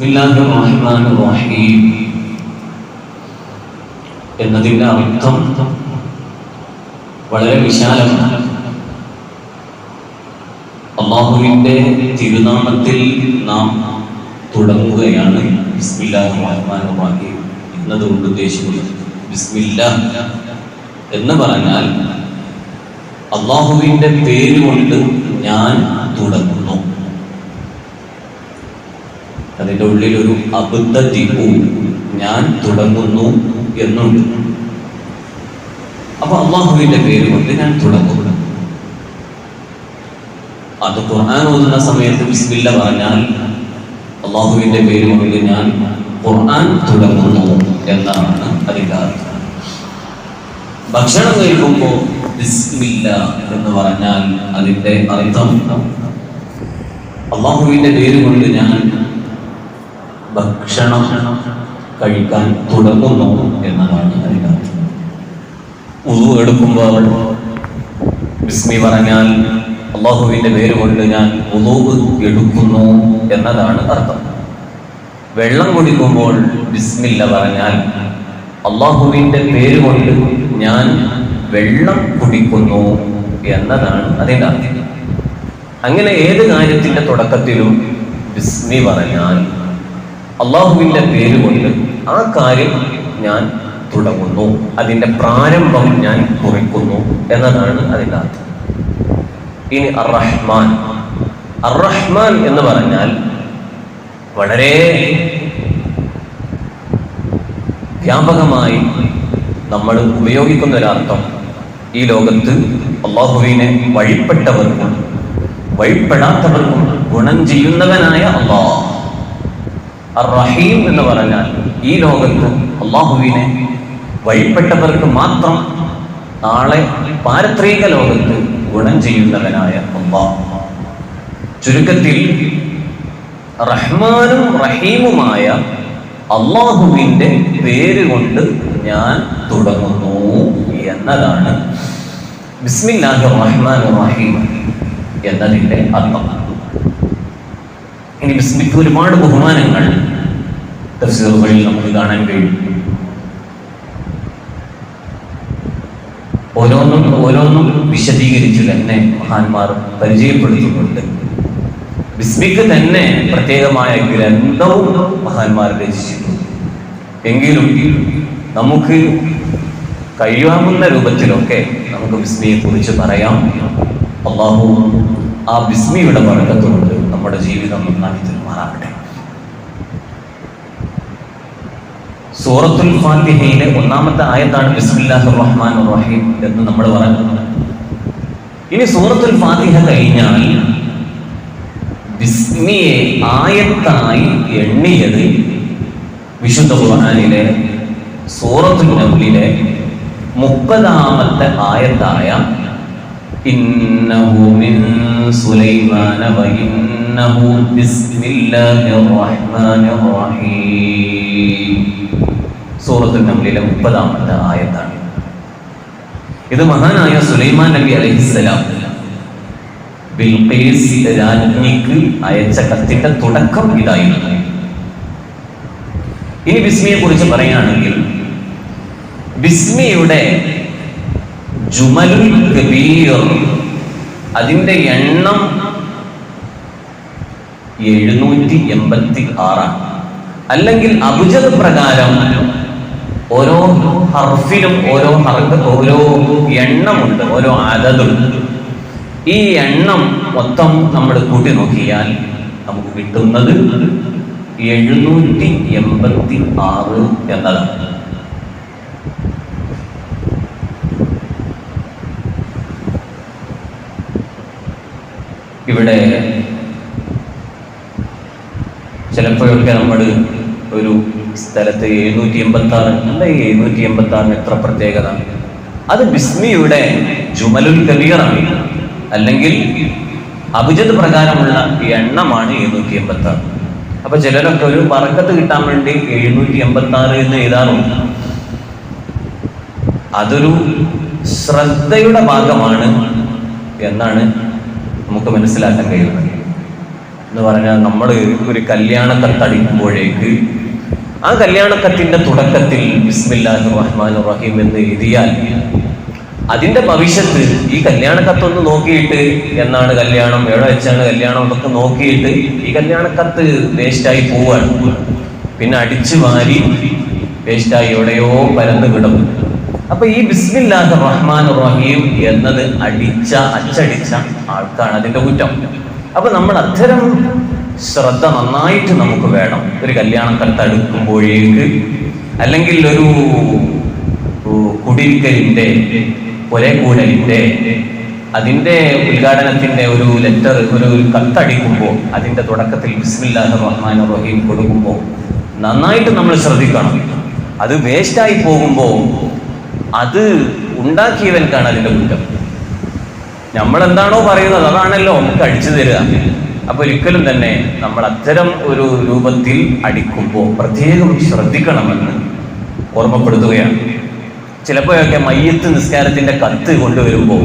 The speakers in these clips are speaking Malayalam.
ബിസ്മില്ലാഹിർ റഹ്മാനിർ റഹീം എന്നതിൻ്റെ അർത്ഥം വളരെ വിശാലമാണ്. അല്ലാഹുവിൻ്റെ തിരുനാമത്തിൽ നാം തുടങ്ങുകയാണ് ബിസ്മില്ലാഹിർ റഹ്മാനിർ റഹീം എന്നതുകൊണ്ട് ഉദ്ദേശിക്കുന്നത്. ബിസ്മില്ലാഹ് എന്ന് പറഞ്ഞാൽ അല്ലാഹുവിൻ്റെ പേരുകൊണ്ട് ഞാൻ തുടങ്ങുന്നു. അതിൻ്റെ ഉള്ളിലൊരു അബദ്ധതിപ്പു ഞാൻ തുടങ്ങുന്നു എന്നുണ്ട്. അപ്പൊ അള്ളാഹുവിന്റെ പേര് കൊണ്ട് ഞാൻ തുടങ്ങുന്നു. അത് ഖുർആൻ ഓതുന്ന സമയത്ത് ബിസ്മില്ല പറഞ്ഞാൽ അള്ളാഹുവിന്റെ പേര് കൊണ്ട് ഞാൻ ഖുർആൻ തുടങ്ങുന്നു എന്നാണ് അതിൻ്റെ അർത്ഥം. ഭക്ഷണം കഴിക്കുമ്പോൾ ബിസ്മില്ല എന്ന് പറഞ്ഞാൽ അതിൻ്റെ അർത്ഥം അള്ളാഹുവിന്റെ പേര് കൊണ്ട് ഞാൻ ഭക്ഷണം കഴിക്കാൻ തുടങ്ങുന്നു എന്നതാണ് അതിൻ്റെ അർത്ഥം. വുളു എടുക്കുമ്പോൾ ബിസ്മി പറഞ്ഞാൽ അള്ളാഹുവിൻ്റെ പേര് കൊണ്ട് ഞാൻ വുളു എടുക്കുന്നു എന്നതാണ് അർത്ഥം. വെള്ളം കുടിക്കുമ്പോൾ ബിസ്മില്ല പറഞ്ഞാൽ അള്ളാഹുവിൻ്റെ പേര് കൊണ്ട് ഞാൻ വെള്ളം കുടിക്കുന്നു എന്നതാണ് അതിൻ്റെ അർത്ഥം. അങ്ങനെ ഏത് കാര്യത്തിൻ്റെ തുടക്കത്തിലും ബിസ്മി പറഞ്ഞാൽ അള്ളാഹുവിൻ്റെ പേര് കൊണ്ട് ആ കാര്യം ഞാൻ തുടങ്ങുന്നു, അതിൻ്റെ പ്രാരംഭം ഞാൻ കുറിക്കുന്നു എന്നതാണ് അതിൻ്റെ അർത്ഥം. ഇനി അർ-റഹ്മാൻ, അർ-റഹ്മാൻ എന്ന് പറഞ്ഞാൽ വളരെ വ്യാപകമായി നമ്മൾ ഉപയോഗിക്കുന്ന ഒരർത്ഥം ഈ ലോകത്ത് അള്ളാഹുവിനെ വഴിപ്പെട്ടവർക്കും വഴിപ്പെടാത്തവർക്കും ഗുണം ചെയ്യുന്നവനായ അള്ളാഹ്. അർ-റഹീം എന്ന് പറഞ്ഞാൽ ഈ ലോകത്ത് അള്ളാഹുവിനെ വഴിപ്പെട്ടവർക്ക് മാത്രം നാളെ പാരത്രിക ലോകത്ത് ഗുണം ചെയ്യുന്നവനായ അള്ളാഹ്. ചുരുക്കത്തിൽ റഹ്മാനും റഹീമുമായ അള്ളാഹുവിൻ്റെ പേര് കൊണ്ട് ഞാൻ തുടങ്ങുന്നു എന്നതാണ് ബിസ്മില്ലാഹിർ റഹ്മാനിർ റഹീം എന്നതിൻ്റെ അർത്ഥം. ഇനി ബിസ്മിക്ക് ഒരുപാട് ബഹുമാനങ്ങൾ തഫ്സീറുകളിൽ നമുക്ക് കാണാൻ കഴിയും. ഓരോന്നും വിശദീകരിച്ചു തന്നെ മഹാന്മാർ പരിചയപ്പെടുത്തുന്നുണ്ട്. ബിസ്മിക്ക് തന്നെ പ്രത്യേകമായ ഗ്രന്ഥവും മഹാന്മാർ രചിച്ചിട്ടുണ്ട്. എങ്കിലും നമുക്ക് കഴിയാവുന്ന രൂപത്തിലൊക്കെ നമുക്ക് ബിസ്മിയെ കുറിച്ച് പറയാം. അല്ലാഹു ആ ബിസ്മിയുടെ ബർക്കത്തുകൊണ്ട് നമ്മുടെ ജീവിതം നന്നാക്കി തീരുമാനാകട്ടെ. സൂറത്തുൽ ഫാത്തിഹയിലെ ഒന്നാമത്തെ ആയത്താണ് ബിസ്മില്ലാഹിർ റഹ്മാനിർ റഹീം എന്ന് നമ്മൾ പറയുന്നത്. ഇനി സൂറത്തുൽ ഫാത്തിഹ കഴിഞ്ഞാൽ ബിസ്മിയെ ആയത്തായി എണ്ണിയത് വിശുദ്ധ ഖുർആനിലെ സൂറത്തുൽ നംലിലെ 30ാമത്തെ ആയത്തായ ഇന്നഹു മിൻ സുലൈമാന വ ഇന്നഹു ബിസ്മില്ലാഹിർ റഹ്മാനിർ റഹീം സൂറത്തുൽ നംലിലെ 30ാമത്തെ ആയത്താണ്. ഇത് മഹാനായ സുലൈമാൻ നബി അലൈഹിസ്സലാം ബിൽഖീസ് രാജ്ഞിക്ക് അയച്ച കത്തിന്റെ തുടക്കം ഇതായിരുന്നു. ഇനി ബിസ്മിയെ കുറിച്ച് പറയുകയാണെങ്കിൽ ബിസ്മിയുടെ ജുമലുൽ കബീർ അതിന്റെ എണ്ണം 786 അല്ലെങ്കിൽ അബ്ജദ് പ്രകാരം ഓരോ ഹർഫിലും ഓരോ എണ്ണമുണ്ട്, ഓരോ അദദുണ്ട്. ഈ എണ്ണം മൊത്തം നമ്മൾ കൂട്ടി നോക്കിയാൽ നമുക്ക് കിട്ടുന്നത് 786 എന്നതാണ്. ഇവിടെ ചിലപ്പോഴൊക്കെ നമ്മൾ ഒരു സ്ഥലത്ത് 786 അല്ല, ഈ 786 എത്ര പ്രത്യേകത? അത് ബിസ്മിയുടെ ജുമലുൽ കബീറാണ്, അല്ലെങ്കിൽ അബ്ജദ് പ്രകാരമുള്ള എണ്ണമാണ് 786. അപ്പൊ ചിലരൊക്കെ ഒരു ബറക്കത്ത് കിട്ടാൻ വേണ്ടി 786 എന്ന് എഴുതാറുണ്ട്. അതൊരു ശ്രദ്ധയുടെ ഭാഗമാണ് എന്നാണ് നമുക്ക് മനസ്സിലാക്കാൻ കഴിയുന്നത്. എന്ന് പറഞ്ഞാൽ നമ്മൾ ഒരു കല്യാണക്കത്തടിക്കുമ്പോഴേക്ക് ആ കല്യാണക്കത്തിന്റെ തുടക്കത്തിൽ ബിസ്മില്ലാഹിർ റഹ്മാനിർ റഹീം എന്ന് എഴുതിയാൽ അതിന്റെ ഭവിഷ്യത്ത് ഈ കല്യാണക്കത്തൊന്ന് നോക്കിയിട്ട് എന്നാണ് കല്യാണം, എവിടെ വെച്ചാണ് കല്യാണം എന്നൊക്കെ നോക്കിയിട്ട് ഈ കല്യാണക്കത്ത് വേസ്റ്റായി പോവാണ്. പിന്നെ അടിച്ചു മാറി വേസ്റ്റായി എവിടെയോ പരന്ന് വിടും. അപ്പൊ ഈ ബിസ്മില്ലാഹിർ റഹ്മാനിർ റഹീം എന്നത് അച്ചടിച്ച ആൾക്കാണ് അതിന്റെ കുറ്റം. അപ്പൊ നമ്മൾ അത്തരം ശ്രദ്ധ നന്നായിട്ട് നമുക്ക് വേണം. ഒരു കല്യാണക്കത്ത് അടുക്കുമ്പോഴേക്ക്, അല്ലെങ്കിൽ ഒരു കുടിരിക്കലിന്റെ ഒരേകൂടലിന്റെ അതിന്റെ ഉദ്ഘാടനത്തിന്റെ ഒരു ലെറ്റർ, ഒരു കത്തടിക്കുമ്പോൾ അതിന്റെ തുടക്കത്തിൽ ബിസ്മില്ലാഹിർ റഹ്മാനിർ റഹീം കൊടുക്കുമ്പോൾ നന്നായിട്ട് നമ്മൾ ശ്രദ്ധിക്കണം. അത് വേസ്റ്റായി പോകുമ്പോൾ അത് ഉണ്ടാക്കിയവൻക്കാണ് അതിന്റെ കുറ്റം. നമ്മൾ എന്താണോ പറയുന്നത് അതാണല്ലോ നമുക്ക് അടിച്ചു തരിക. അപ്പൊ ഒരിക്കലും തന്നെ നമ്മൾ അത്തരം ഒരു രൂപത്തിൽ അടിക്കുമ്പോൾ പ്രത്യേകം ശ്രദ്ധിക്കണമെന്ന് ഓർമ്മപ്പെടുത്തുകയാണ്. ചിലപ്പോഴൊക്കെ മയ്യത്ത് നിസ്കാരത്തിന്റെ കത്ത് കൊണ്ടുവരുമ്പോൾ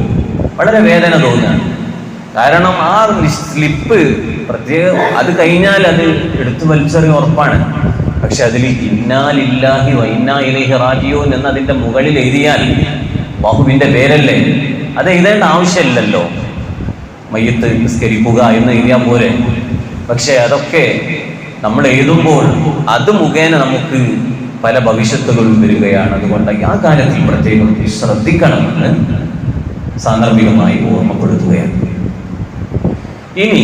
വളരെ വേദന തോന്നുകയാണ്. കാരണം ആ സ്ലിപ്പ് പ്രത്യേകം അത് കഴിഞ്ഞാൽ അത് എടുത്തു വലിച്ചെറിയ ഉറപ്പാണ്. പക്ഷെ അതിൽ ഇന്നാ ലില്ലാഹി വ ഇന്നാ ഇലൈഹി റാജിഊൻ എന്നതിന്റെ മുകളിൽ എഴുതിയാൽ ബാഹുവിന്റെ പേരല്ലേ, അത് എഴുതേണ്ട ആവശ്യമില്ലല്ലോ. മയ്യത്ത് നിസ്കരിക്കുക എന്ന് എഴുതിയാൽ പോരെ. പക്ഷെ അതൊക്കെ നമ്മൾ എഴുതുമ്പോൾ അത് മുഖേന നമുക്ക് പല ഭവിഷ്യത്തുകളും വരികയാണ്. അതുകൊണ്ട് ആ കാര്യത്തിൽ പ്രത്യേകം ശ്രദ്ധിക്കണമെന്ന് സാന്ദർഭികമായി ഓർമ്മപ്പെടുത്തുകയാണ്. ഇനി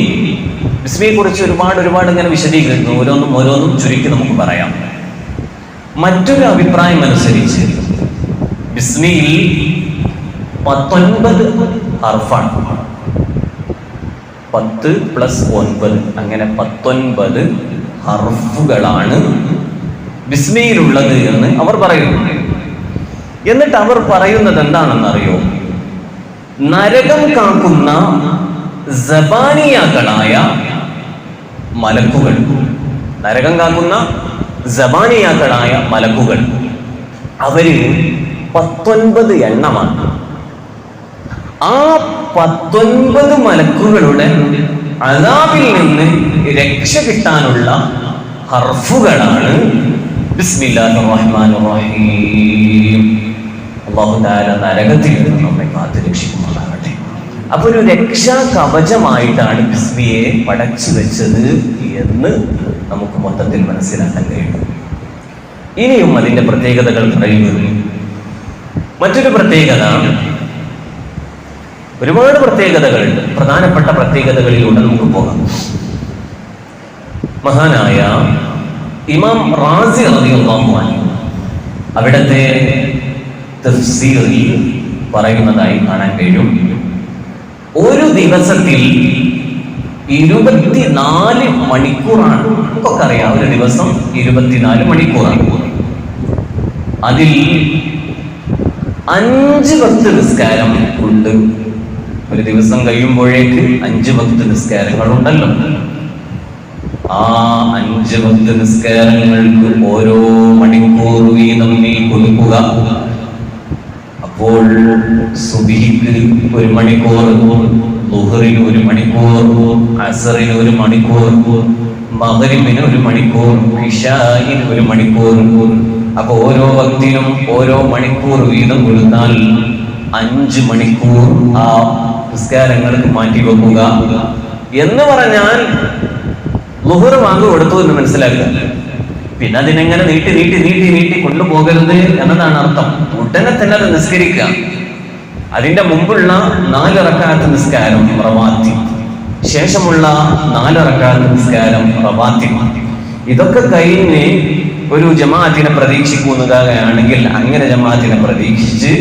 ബിസ്മിയെ കുറിച്ച് ഒരുപാട് ഇങ്ങനെ വിശദീകരിക്കുന്നു. ഓരോന്നും ചുരുക്കി നമുക്ക് പറയാം. മറ്റൊരു അഭിപ്രായം അനുസരിച്ച് ബിസ്മിയിൽ 19 ഹർഫാണ്. 10 + 9 അങ്ങനെ 19 ഹർഫുകളാണ് ബിസ്മിയിലുള്ളത് എന്ന് അവർ പറയുന്നു. എന്നിട്ട് അവർ പറയുന്നത് എന്താണെന്നറിയോ? നരകം കാക്കുന്ന സബാനിയാക്കളായ മലക്കുകൾ, നരകം കാക്കുന്ന സബാനിയാക്കളായ മലക്കുകൾ, അവര് 19 എണ്ണമാണ്. ആ 19 മലക്കുകളുടെ അദാബിൽ നിന്ന് രക്ഷ കിട്ടാനുള്ള ഹർഫുകളാണ് ബിസ്മില്ലാഹിർ റഹ്മാനിർ റഹീം. അല്ലാഹു തആല നരകത്തിൽ നിന്ന് നമ്മെ കാത്തു രക്ഷിക്കുമാറാകട്ടെ. അപ്പൊ ഒരു രക്ഷാ കവചമായിട്ടാണ് ബിസ്മിയെ പടച്ചു വെച്ചത് എന്ന് നമുക്ക് മൊത്തത്തിൽ മനസ്സിലാക്കാൻ കഴിയും. ഇനിയും അതിന്റെ പ്രത്യേകതകൾ പറയുന്നത്, മറ്റൊരു പ്രത്യേകത, ഒരുപാട് പ്രത്യേകതകളുണ്ട്. പ്രധാനപ്പെട്ട പ്രത്യേകതകളിലൂടെ നമുക്ക് പോകാം. മഹാനായ ഇമാം റാസി റളിയല്ലാഹു അൻഹു അവിടത്തെ തഫ്സീറിൽ പറയുന്നതായി കാണാൻ കഴിയും. ഒരു ദിവസത്തിൽ 24 മണിക്കൂറാണ്. നമുക്കൊക്കെ അറിയാം ഒരു ദിവസം 24 മണിക്കൂറാണ്. അതിൽ 5 വക്ത് നിസ്കാരം ഉണ്ട്. ഒരു ദിവസം കഴിയുമ്പോഴേക്ക് 5 വക്ത് നിസ്കാരങ്ങൾ ഉണ്ടല്ലോ. ആ 5 വക്ത് നിസ്കാരങ്ങൾക്ക് ഓരോ മണിക്കൂർ വീതം നീ കൊടുക്കുക. അപ്പോൾ സുബ്ഹിക്ക് 1 മണിക്കൂർ, ളുഹറിന് 1 മണിക്കൂർ, അസറിന് 1 മണിക്കൂർ, മഗ്രിബിന് 1 മണിക്കൂർ, ഇശാഇന് 1 മണിക്കൂർ. അപ്പൊ ഓരോ വക്തിനും ഓരോ മണിക്കൂർ വീതം കൊടുത്താൽ 5 മണിക്കൂർ ആ നിസ്കാരങ്ങൾക്ക് മാറ്റിവെക്കുക എന്ന് പറഞ്ഞാൽ ളുഹർ വാങ്ങ് കൊടുത്തു എന്ന് മനസ്സിലാക്കുക. പിന്നെ അതിനെങ്ങനെ നീട്ടി കൊണ്ടുപോകരുത് എന്നതാണ് അർത്ഥം. ഉടനെ തന്നെ അത് നിസ്കരിക്കുക. അതിന്റെ മുമ്പുള്ള 4 റക്അത്ത് നിസ്കാരം റവാത്തി, ശേഷമുള്ള 4 റക്അത്ത് നിസ്കാരം റവാത്തി, ഇതൊക്കെ കഴിഞ്ഞ് ഒരു ജമാഅത്തിനെ പ്രതീക്ഷിക്കുകയാണെങ്കിൽ അങ്ങനെ ജമാഅത്തിനെ പ്രതീക്ഷിച്ച്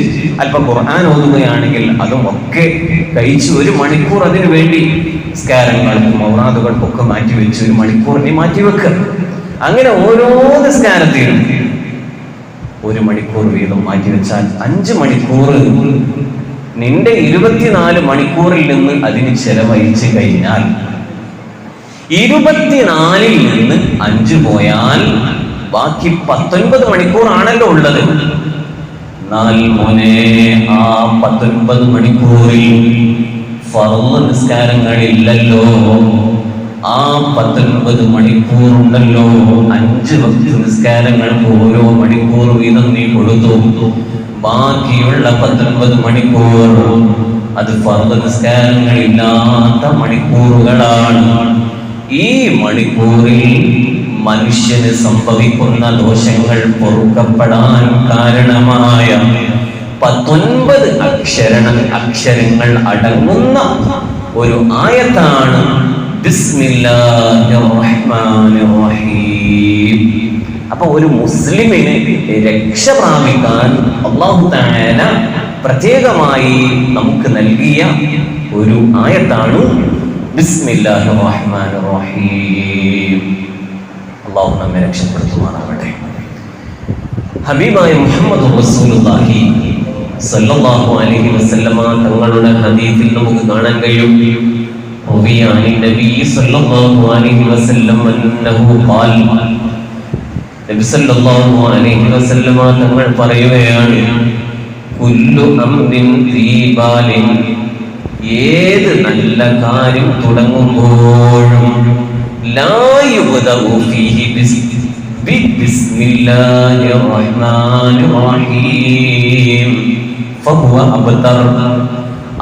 അല്പം ഖുർആൻ ഓതുകയാണെങ്കിൽ അതും ഒക്കെ കഴിച്ച് 1 മണിക്കൂർ അതിനു വേണ്ടി നിസ്കാരങ്ങൾക്കും ഔറാദുകൾക്കും ഒക്കെ മാറ്റിവെച്ച് 1 മണിക്കൂർ നീ മാറ്റിവെക്കുക. അങ്ങനെ ഓരോ നിസ്കാരത്തിലും 1 മണിക്കൂർ വീതം മാറ്റിവെച്ചാൽ 5 മണിക്കൂർ നിന്റെ 24 മണിക്കൂറിൽ നിന്ന് അതിന് ചെലവഴിച്ച് കഴിഞ്ഞാൽ 24-ൽ നിന്ന് 5 പോയാൽ ബാക്കി 19 മണിക്കൂറാണല്ലോ ഉള്ളത്. എന്നാൽ മോനെ, ആ 19 മണിക്കൂറിൽ ഫർള് നിസ്കാരങ്ങളില്ലല്ലോ. ആ 19 മണിക്കൂറുണ്ടല്ലോ, 5 വക്ത് നിസ്കാരങ്ങൾക്ക് ഓരോ മണിക്കൂർ വീതം നീ കൊടുത്തു. ബാക്കിയുള്ള 19 മണിക്കൂർ അത് ഫർദ് നിസ്കാരങ്ങളില്ലാത്ത മണിക്കൂറുകളാണ്. ഈ മണിക്കൂറിൽ മനുഷ്യന് സംഭവിക്കുന്ന ദോഷങ്ങൾ പൊറുക്കപ്പെടാൻ കാരണമായ 19 അക്ഷരങ്ങൾ അടങ്ങുന്ന ഒരു ആയത്താണ് ബിസ്മില്ലാഹിർ റഹ്മാനിർ റഹീം. അപ്പൊ ഒരു മുസ്ലിമിനെ രക്ഷ പ്രാപിക്കാൻ അല്ലാഹു തആല പ്രത്യേകമായി നമുക്ക് നൽകിയ ഒരു ആയത്താണ് ബിസ്മില്ലാഹിർ റഹ്മാനിർ റഹീം. അല്ലാഹു നമ്മെ രക്ഷപ്പെടുത്തുമാറാവട്ടെ. ഹബീബായ മുഹമ്മദ് റസൂലുള്ളാഹി സല്ലല്ലാഹു അലൈഹി വസല്ലമ തങ്ങളുടെ ഹദീസിൽ നമുക്ക് കാണാൻ കഴിയും, റളിയ അനി നബി സല്ലല്ലാഹു അലൈഹി വസല്ലം അന്നഹു ഖാൽ, നബി സല്ലല്ലാഹു അലൈഹി വസല്ലമ തങ്ങൾ പറയുകയാണ്, കുല്ലു അംരിൻ ഫീ ബാലിൻ, ഏത് നല്ല കാര്യം തുടങ്ങുമ്പോഴും ലാ യുബ്ദഉ ഫീഹി ബിസ്മില്ലാഹിർ റഹ്മാനിർ റഹീം ഫഹുവ അബ്തർ.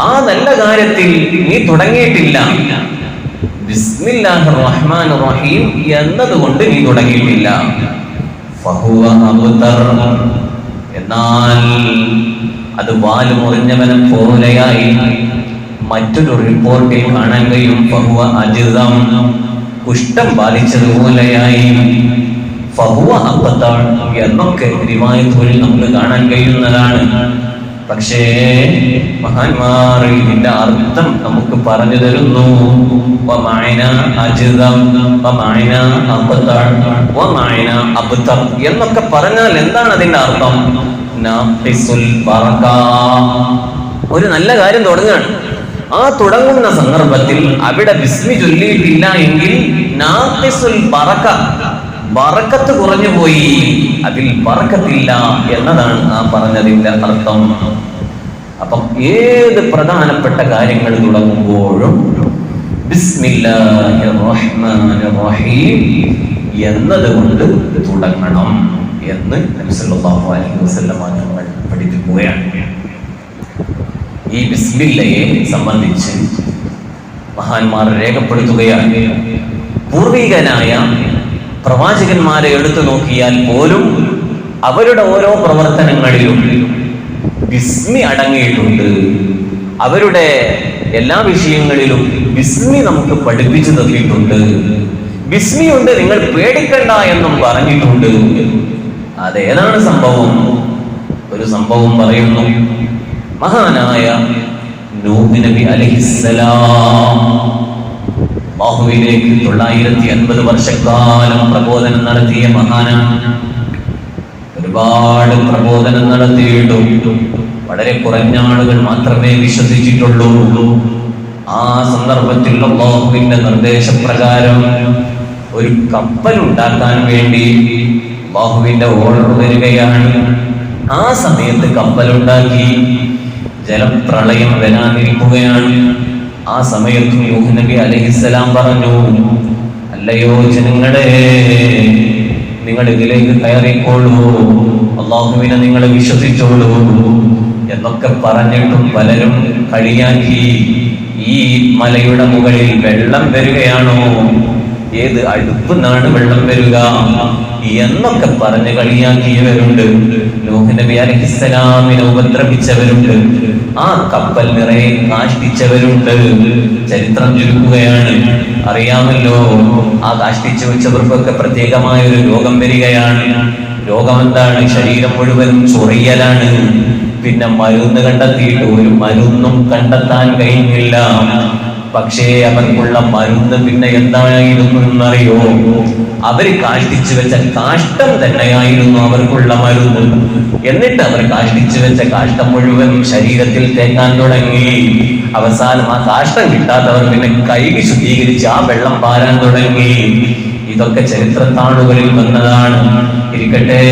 ആ നല്ല കാര്യത്തിൽ നീ തുടങ്ങിയിട്ടില്ല ബിസ്മില്ലാഹിർ റഹ്മാനിർ റഹീം എന്നതുകൊണ്ട് നീ തുടങ്ങിയിട്ടില്ല, ഫഹുവ അബ്തർ, എന്നാൽ അത് വാല് മുറിഞ്ഞവനെ പോലെയായി. മറ്റൊരു റിപ്പോർട്ടിൽ കാണാൻ കഴിയും ഫഹുവ അജ്ദം, കുഷ്ഠം ബാധിച്ചതുപോലെയായി. ഫഹുവ അബ്തർ എന്നൊക്കെ റിവായത്തുകളിൽ നമുക്ക് കാണാൻ കഴിയുന്നതാണ്. പക്ഷേ മഹാന്മാർ ഇതിന്റെ അർത്ഥം നമുക്ക് പറഞ്ഞു തരുന്നു. എന്നൊക്കെ പറഞ്ഞാൽ എന്താണ് അതിന്റെ അർത്ഥം? ഒരു നല്ല കാര്യം തുടങ്ങുകയാണ്, ആ തുടങ്ങുന്ന സന്ദർഭത്തിൽ അവിടെ ബിസ്മി ചൊല്ലിയിട്ടില്ല എങ്കിൽ നാഖിസുൽ ബറക, ബറക്കത്ത് കുറഞ്ഞു പോയി, അതിൽ ബറക്കത്തില്ല എന്നതാണ് ആ പറഞ്ഞതിന്റെ അർത്ഥം. അപ്പം ഏത് പ്രധാനപ്പെട്ട കാര്യങ്ങൾ തുടങ്ങുമ്പോഴും ബിസ്മില്ലാഹിർ റഹ്മാനിർ റഹീം എന്നതുകൊണ്ട് തുടങ്ങണം എന്ന് നബി സല്ലല്ലാഹു അലൈഹി വസല്ലം തങ്ങൾ പഠിപ്പിക്കുകയാണ്. ഈ ബിസ്മില്ലയെ സംബന്ധിച്ച് മഹാന്മാർ രേഖപ്പെടുത്തുകയാണ്. പൂർവികനായ പ്രവാചകന്മാരെ എടുത്തു നോക്കിയാൽ പോലും അവരുടെ ഓരോ പ്രവർത്തനങ്ങളിലും ബിസ്മി അടങ്ങിയിട്ടുണ്ട്. അവരുടെ എല്ലാ വിഷയങ്ങളിലും ബിസ്മി നമുക്ക് പഠിപ്പിച്ചു തന്നിട്ടുണ്ട്. ബിസ്മി ഉണ്ട്, നിങ്ങൾ പേടിക്കണ്ട എന്നും പറഞ്ഞിട്ടുണ്ട്. അതേതാണ് സംഭവം? ഒരു സംഭവം പറയുന്നു. മഹാനായ നൂഹ് നബി അലൈഹിസ്സലാം അല്ലാഹുവിലേക്ക് 950 വർഷക്കാലം പ്രബോധനം നടത്തിയ മഹാനാണ്. ഒരുപാട് പ്രബോധനം നടത്തിയിട്ടും വളരെ കുറഞ്ഞ ആളുകൾ മാത്രമേ വിശ്വസിച്ചിട്ടുള്ളൂ. ആ സന്ദർഭത്തിൽ അല്ലാഹുവിന്റെ നിർദ്ദേശപ്രകാരം ഒരു കപ്പൽ ഉണ്ടാക്കാൻ വേണ്ടി അല്ലാഹുവിന്റെ ഓർഡർ വരികയാണ്. ആ സമയത്ത് കപ്പലുണ്ടാക്കി, ജലപ്രളയം വരാനിരിക്കുകയാണ്. ആ സമയത്ത് നൂഹ് നബി അലൈഹിസ്സലാം പറഞ്ഞു, അല്ലയോ ജനങ്ങളെ, നിങ്ങൾ ഇതിലേക്ക് കയറിക്കോളൂ, അല്ലാഹുവിനെ നിങ്ങൾ വിശ്വസിച്ചോളൂ എന്നൊക്കെ പറഞ്ഞിട്ടും പലരും കളിയാക്കി. ഈ മലയുടെ മുകളിൽ വെള്ളം വരികയാണോ? ഏത് അടുപ്പുന്നാണ് വെള്ളം വരിക എന്നൊക്കെ പറഞ്ഞ് കളിയാക്കിയവരുണ്ട്. നൂഹ് നബി അലൈഹിസ്സലാമിനെ ഉപദ്രവിച്ചവരുണ്ട്. ആ കപ്പൽ നിറയെ കാഷ്ടിച്ചവരുണ്ട്. ചരിത്രം ചുരുക്കുകയാണ്. അറിയാമല്ലോ, ആ കാഷ്ടിച്ചു വെച്ചവർക്കൊക്കെ പ്രത്യേകമായ ഒരു രോഗം വരികയാണ്. രോഗം എന്താണ്? ശരീരം മുഴുവനും ചൊറിയലാണ്. പിന്നെ മരുന്ന് കണ്ടെത്തിയിട്ട് ഒരു മരുന്നും കണ്ടെത്താൻ കഴിഞ്ഞില്ല. പക്ഷേ അവർക്കുള്ള മരുന്ന് പിന്നെ എന്തായിരുന്നു എന്നറിയോ? അവര് കാഷ്ടിച്ചു വെച്ച കാഷ്ടം തന്നെയായിരുന്നു അവർക്കുള്ള മരുന്ന്. എന്നിട്ട് അവർ കാഷ്ടിച്ചു വെച്ച കാഷ്ടം മുഴുവൻ ശരീരത്തിൽ തേക്കാൻ തുടങ്ങി. അവസാനം ആ കാഷ്ടം കിട്ടാത്തവർ പിന്നെ കൈകി ശുദ്ധീകരിച്ച് ആ വെള്ളം പാരാൻ തുടങ്ങി. ഇതൊക്കെ ചരിത്രത്താളുകളിൽ വന്നതാണ്. ഇരിക്കട്ടെ,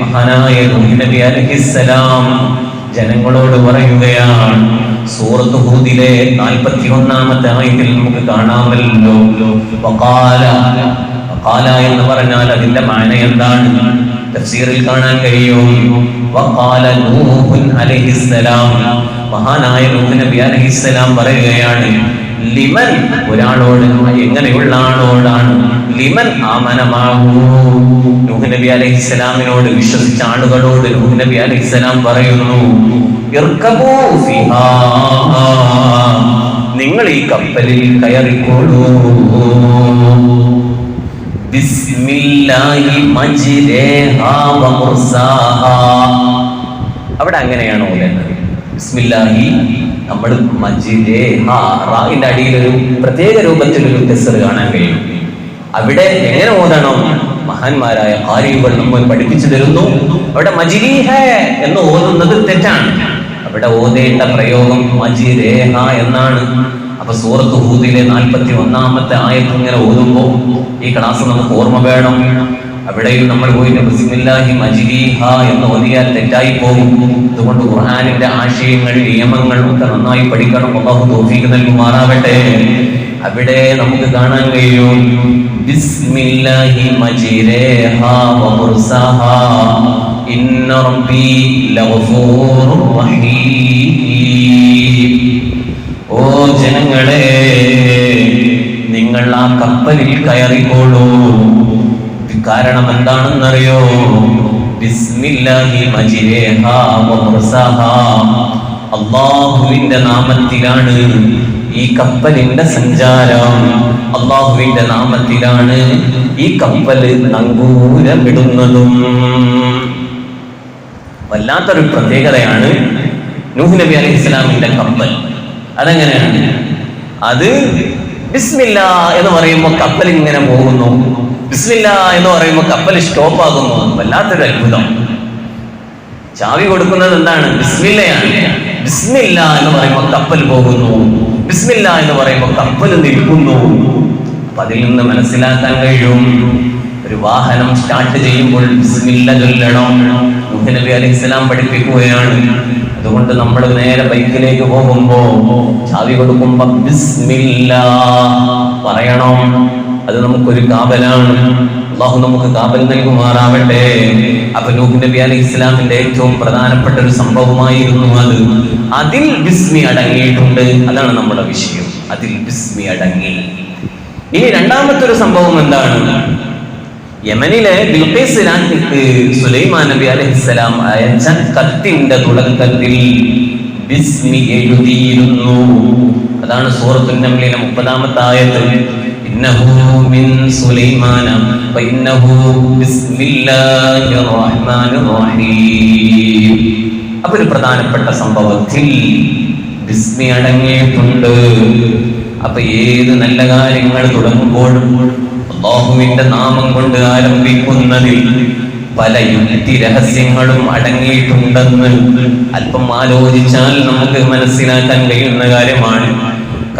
മഹാനായ നൂഹ് നബി അലൈഹിസ്സലാം ജനങ്ങളോട് പറയുകയാണ്. സൂറത്ത് ഹൂദിലെ 41-ാമത്തെ ആയത്തിൽ നമുക്ക് കാണാമല്ലോ, വഖാല എന്ന് പറഞ്ഞാൽ അതിന്റെ മാന എന്താണ്? തഫ്സീറിൽ കാണാൻ കഴിയും. വഖാല നൂഹ് അലൈഹിസ്സലാം, മഹാനായ നൂഹ് നബി അലൈഹിസ്സലാം പറയുകയാണ്, ലിമൻ, ഒരാളോട്. എങ്ങനെയുള്ള ആളോടാണ്? ലിമൻ ആമനമാഹു, നൂഹ് നബി അലൈഹിസ്സലാമിനോട് വിശ്വസിച്ച ആളുകളോട് നൂഹ് നബി അലൈഹിസ്സലാം പറയുന്നു, ഇർകബൂ ഫിഹാ, നിങ്ങൾ ഈ കപ്പലിൽ കയറിക്കോളൂ. ബിസ്മില്ലാഹി മജ്രിഹാ വ മുർസാഹാ. അവിടെ അങ്ങനെയാണോ ഓതുന്നത്? ബിസ്മില്ലാഹി, നമ്മൾ മജ്രിഹാ, റാഇന്റെ അടിയിൽ ഒരു പ്രത്യേക രൂപത്തിലൊരു കസ്ർ കാണാൻ കഴിയും. അവിടെ എങ്ങനെ ഓതണം? മഹാന്മാരായ ഖാരികൾ നമ്മൾ പഠിപ്പിച്ചു തരുന്നു. അവിടെ മജ്രിഹ എന്ന് ഓതുന്നത് തെറ്റാണ്. അവിടെ ഓതേണ്ട പ്രയോഗം മജ്രിഹ എന്നാണ്. അപ്പൊ സൂറത്ത് ഹൂദിലെ 41-ാമത്തെ ആയത്ത് ഇങ്ങനെ ഓതുമ്പോ ഈ ക്ലാസ് നമുക്ക് ഓർമ്മ വേണം. അവിടെയും നമ്മൾ പോയിട്ട് ബിസ്മില്ലാഹി മജ്രിഹ എന്ന് ഓതിയാൽ തെറ്റായി പോകും. അതുകൊണ്ട് ഖുർആനിന്റെ ആശയങ്ങൾ, നിയമങ്ങൾ ഒക്കെ നന്നായി പഠിക്കണം. അല്ലാഹു തൗഫീഖ് നൽകുമാറാവട്ടെ. അവിടെ നമുക്ക് കാണാൻ കഴിയും, ബിസ്മില്ലാഹി മജ്രിഹ വ മുർസാഹാ ഇന്ന റബ്ബി ലഗഫൂറുർ റഹീം. ഓ ജനങ്ങളെ, നിങ്ങൾ ആ കപ്പലിൽ കയറിക്കോളൂ. കാരണം എന്താണെന്നറിയോ? ബിസ്മില്ലാഹി മജ്രിഹാ വ മുർസാഹാ, അല്ലാഹുവിന്റെ നാമത്തിലാണ് ഈ കപ്പലിന്റെ സഞ്ചാരം. അല്ലാഹുവിന്റെ നാമത്തിലാണ് ഈ കപ്പൽ നങ്കൂരമിടുന്നതും. വല്ലാത്തൊരു പ്രത്യേകതയാണ് നൂഹ് നബി അലൈഹിസ്സലാമിന്റെ കപ്പൽ. അതെങ്ങനെയാണ്? അത് ബിസ്മില്ലാ എന്ന് പറയുമ്പോൾ കപ്പൽ ഇങ്ങനെ പോകുന്നു, ബിസ്മില്ലാ എന്ന് പറയുമ്പോൾ കപ്പൽ സ്റ്റോപ്പ് ആകുന്നു. വല്ലാത്തൊരു അത്ഭുതം. ചാവി കൊടുക്കുന്നത് എന്താണ്? ബിസ്മില്ലയാണ്. ബിസ്മില്ല എന്ന് പറയുമ്പോൾ കപ്പൽ പോകുന്നു, ബിസ്മില്ല എന്ന് പറയുമ്പോൾ കപ്പൽ നിൽക്കുന്നു. അപ്പൊ അതിൽ നിന്ന് മനസ്സിലാക്കാൻ കഴിയും, ഒരു വാഹനം സ്റ്റാർട്ട് ചെയ്യുമ്പോൾ ബിസ്മില്ല ചൊല്ലണം. നൂഹ് നബി അലൈഹിസ്സലാം പഠിപ്പിക്കുകയാണ്. അതുകൊണ്ട് നമ്മൾ നേരെ ബൈക്കിലേക്ക് പോകുമ്പോ ചാവി കൊടുക്കുമ്പോ ബിസ്മില്ലാ പറയണം. അത് നമുക്കൊരു കാബലാണ്. അല്ലാഹു നമുക്ക് കാബൽ നൽകുമാറാവട്ടെ. അപ്പൊ നൂഹ് നബി അലൈഹിസ്സലാമിന്റെ ഏറ്റവും പ്രധാനപ്പെട്ട ഒരു സംഭവമായിരുന്നു അത്. അതിൽ ബിസ്മി അടങ്ങിയിട്ടുണ്ട്. അതാണ് നമ്മുടെ വിഷയം. അതിൽ ബിസ്മി അടങ്ങി. ഇനി രണ്ടാമത്തെ ഒരു സംഭവം എന്താണ്? യമനിലെ ബിൽഖീസ് രാജ്ഞിക്ക് സുലൈമാൻ നബി അലൈഹിസ്സലാം അയച്ച കത്തിന്റെ തുടക്കത്തിൽ ബിസ്മി എഴുതിയിരുന്നു. അതാണ് സൂറത്തുൻ നംലിലെ 30-ാമത്തെ ആയത്ത്. ഇന്നഹു മിൻ സുലൈമാന വഇന്നഹു ബിസ്മില്ലാഹിർ റഹ്മാനിർ റഹീം. അപ്പൊ ഒരു പ്രധാനപ്പെട്ട സംഭവത്തിൽ ബിസ്മി അടങ്ങിയിട്ടുണ്ട്. അപ്പൊ ഏത് നല്ല കാര്യങ്ങൾ തുടങ്ങുമ്പോഴും അല്ലാഹുവിന്റെ നാമം കൊണ്ട് ആരംഭിക്കുന്നതിൽ പല യുക്തി രഹസ്യങ്ങളും അടങ്ങിയിട്ടുണ്ടെന്ന് അല്പം ആലോചിച്ചാൽ നമുക്ക് മനസ്സിലാക്കാൻ കഴിയുന്ന കാര്യമാണ്.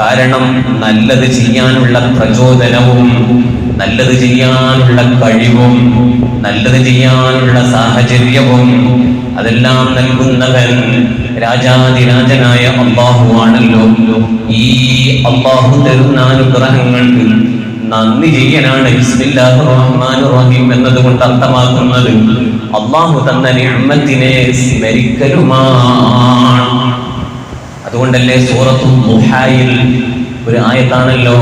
കാരണം നല്ലത് ചെയ്യാനുള്ള പ്രചോദനവും നല്ലത് ചെയ്യാനുള്ള കഴിവും നല്ലത് ചെയ്യാനുള്ള സാഹചര്യവും അതെല്ലാം നൽകുന്നവൻ രാജാതിരാജനായ അല്ലാഹു ആണല്ലോ. ഈ അല്ലാഹു തരുന്ന അനുഗ്രഹങ്ങൾക്ക് നന്ദി ചെയ്യലാണ് ബിസ്മില്ലാഹിർ റഹ്മാനിർ റഹീം എന്നതുകൊണ്ട് അർത്ഥമാക്കുന്നത്. അല്ലാഹു തന്ന നിഅമത്തിനെ സ്മരിക്കലുമാണ്. അതുകൊണ്ടല്ലേ സൂറത്തുൽ ദുഹായിൽ ഒരു ആയത്താണല്ലോ,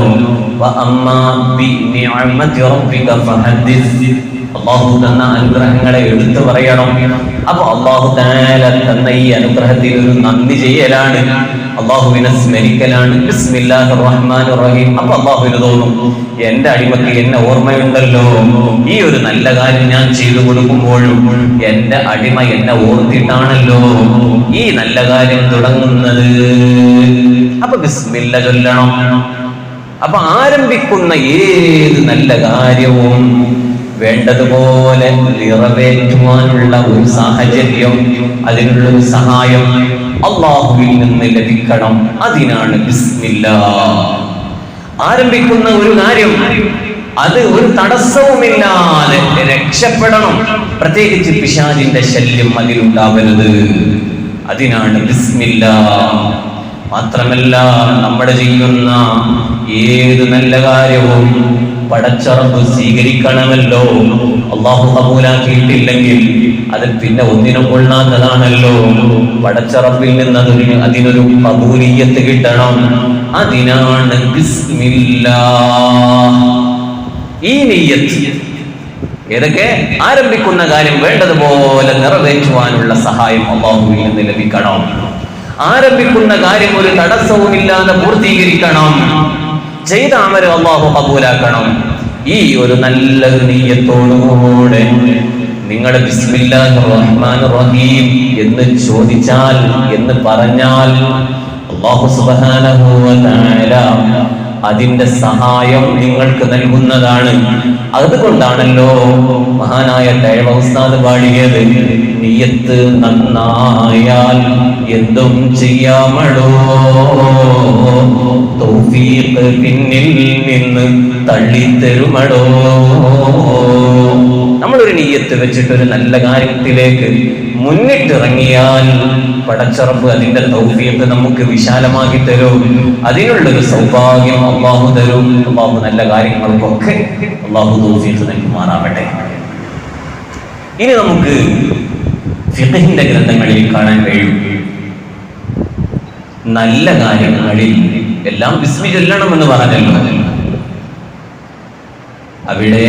വഅമ്മാ ബിനിഅമതി റബ്ബിക ഫഹദ്ദിസ്. അല്ലാഹു തന്ന അനുഗ്രഹങ്ങളെ എടുത്തു പറയണം. അപ്പൊ അല്ലാഹു തആല തന്ന ഈ അനുഗ്രഹത്തിൽ ഒരു നന്ദി ചെയ്യലാണ്, അല്ലാഹുവിനെ സ്മരിക്കലാണ്. ബിസ്മില്ലാഹിർ റഹ്മാനിർ റഹീം. അപ്പൊ അല്ലാഹുവിന് തോന്നും, എന്റെ അടിമക്ക് എന്നെ ഓർമ്മയുണ്ടല്ലോ, ഈ ഒരു നല്ല കാര്യം ഞാൻ ചെയ്തു കൊടുക്കുമ്പോഴും എന്റെ അടിമ എന്നെ ഓർത്തിട്ടാണല്ലോ ഈ നല്ല കാര്യം തുടങ്ങുന്നത്. അപ്പൊ ബിസ്മില്ല ചൊല്ലണം. അപ്പൊ ആരംഭിക്കുന്ന ഏത് നല്ല കാര്യവും വേണ്ടതുപോലെ നിറവേറ്റുവാനുള്ള ഒരു സാഹചര്യം, അതിനുള്ള ഒരു സഹായം അല്ലാഹുവിൽ നിന്ന് ലഭിക്കണം. അതിനാണ് ബിസ്മില്ലാ. ആരംഭിക്കുന്ന ഒരു കാര്യം അത് ഒരു തടസ്സവുമില്ലാതെ രക്ഷപ്പെടണം. പ്രത്യേകിച്ച് പിശാചിന്റെ ശല്യം അതിലുണ്ടാവരുത്. അതിനാണ് ബിസ്മില്ലാ. മാത്രമല്ല നമ്മൾ ചെയ്യുന്ന ഏത് നല്ല കാര്യവും പടച്ചറബ് സ്വീകരിക്കണമല്ലോ. അള്ളാഹു കബൂലാക്കിയിട്ടില്ലെങ്കിൽ അത് പിന്നെ ഒന്നിനും കൊള്ളാത്തതാണല്ലോ. പടച്ചറബിൽ നിന്ന് അതിനൊരു കബൂലിയത്ത് കിട്ടണം. അതിനാണ് ബിസ്മില്ലാ. ഈ നിയ്യത്ത് ഏതൊക്കെ ആരംഭിക്കുന്ന കാര്യം വേണ്ടതുപോലെ നിറവേറ്റുവാനുള്ള സഹായം അല്ലാഹുവിൽ നിന്ന് ലഭിക്കണം. ആരംഭിക്കുന്ന കാര്യം ഒരു തടസ്സവുമില്ലാതെ പൂർത്തീകരിക്കണം. ചെയ്ത അമല് അല്ലാഹു കബൂലാക്കണം. ഈ ഒരു നല്ല നിയ്യത്തോടുകൂടെ നിങ്ങൾ ബിസ്മില്ലാഹിർ റഹ്മാനിർ റഹീം എന്ന് ചോദിച്ചാൽ, എന്ന് പറഞ്ഞാൽ അല്ലാഹു സുബ്ഹാനഹു വ തആല അതിന്റെ സഹായം നിങ്ങൾക്ക് നൽകുന്നതാണ്. അതുകൊണ്ടാണല്ലോ മഹാനായ തൈബ ഉസ്താദ് പാടിയത്, നിയ്യത്ത് നന്നായാൽ എന്തും ചെയ്യാമടോ, തൗഫീഖ് പിന്നിൽ നിന്ന് തള്ളിത്തരുമടോ. നമ്മളൊരു നിയ്യത്ത് വെച്ചിട്ട് ഒരു നല്ല കാര്യത്തിലേക്ക് മുന്നിട്ടിറങ്ങിയാൽ പടച്ചറബ് അതിന്റെ തൗഫീഖ് നമുക്ക് വിശാലമാക്കി തരും. അതിനുള്ളൊരു സൗഭാഗ്യം അല്ലാഹു തരും. അല്ലാഹു നല്ല കാര്യങ്ങൾക്കൊക്കെ അല്ലാഹു തൗഫീഖ് നൽകുമാറാവട്ടെ. ഇനി നമുക്ക് ഫിഖഹിന്റെ ഗ്രന്ഥങ്ങളിൽ കാണാൻ കഴിയും, നല്ല കാര്യങ്ങളിൽ എല്ലാം ബിസ്മി ചൊല്ലണമെന്ന് പറഞ്ഞല്ലോ. അവിടെ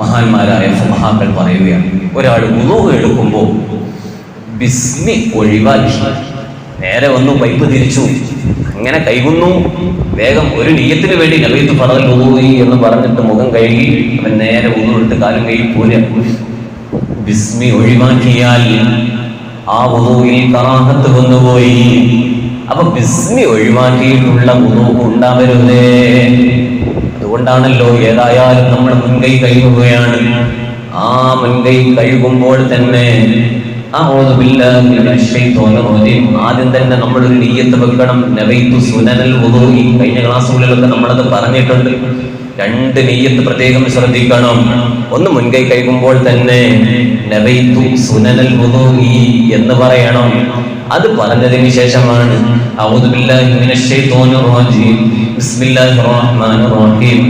മഹാന്മാരായ ഫുഖഹാക്കൾ പറയുകയാണ്, ഒരാൾ വുളൂ എടുക്കുമ്പോൾ ബിസ്മി ഒഴിവാക്കി നേരെ വന്നു പൈപ്പ് തിരിച്ചു, അങ്ങനെ കൈകുന്നു, വേഗം ഒരു നിയ്യത്തിന് വേണ്ടി നബിയത്ത് ഫറദൽ വുളൂഇ എന്ന് പറഞ്ഞിട്ട് മുഖം കഴുകി അവൻ നേരെ വുളൂ എടുത്ത് കാലം കഴുകി പോലെ ബിസ്മി ഒഴിവാക്കിയാൽ ആ വുളൂഇൽ കറാഹത്ത് വന്നുപോയി. അപ്പൊ ബിസ്മി ഒഴിവാക്കിയിട്ടുള്ള വുളൂ ഉണ്ടാവരുതേ. അതുകൊണ്ടാണല്ലോ ഏതായാലും നമ്മൾ മുൻകൈ കഴുകുകയാണ്. ആ മുൻകൈ കഴുകുമ്പോൾ തന്നെ ആദ്യം തന്നെ നമ്മളൊരു നിയ്യത്ത് വെക്കണം. നവൈതു സുനനൽ വുളൂഇ. കഴിഞ്ഞ ക്ലാസ്സുകളിലൊക്കെ നമ്മളത് പറഞ്ഞിട്ടുണ്ട്. രണ്ട് നിയ്യത്ത് പ്രത്യേകം ശ്രദ്ധിക്കണം. ഒന്ന് മുൻകൈ കഴുകുമ്പോൾ തന്നെ നവൈതു സുനനൽ വുളൂഇ എന്ന് പറയണം. അത് പറഞ്ഞതിന് ശേഷമാണ് അഊദു ബില്ലാഹി മിനശ് ശൈത്വാനിർ റജീം ബിസ്മില്ലാഹിർ റഹ്മാനിർ റഹീം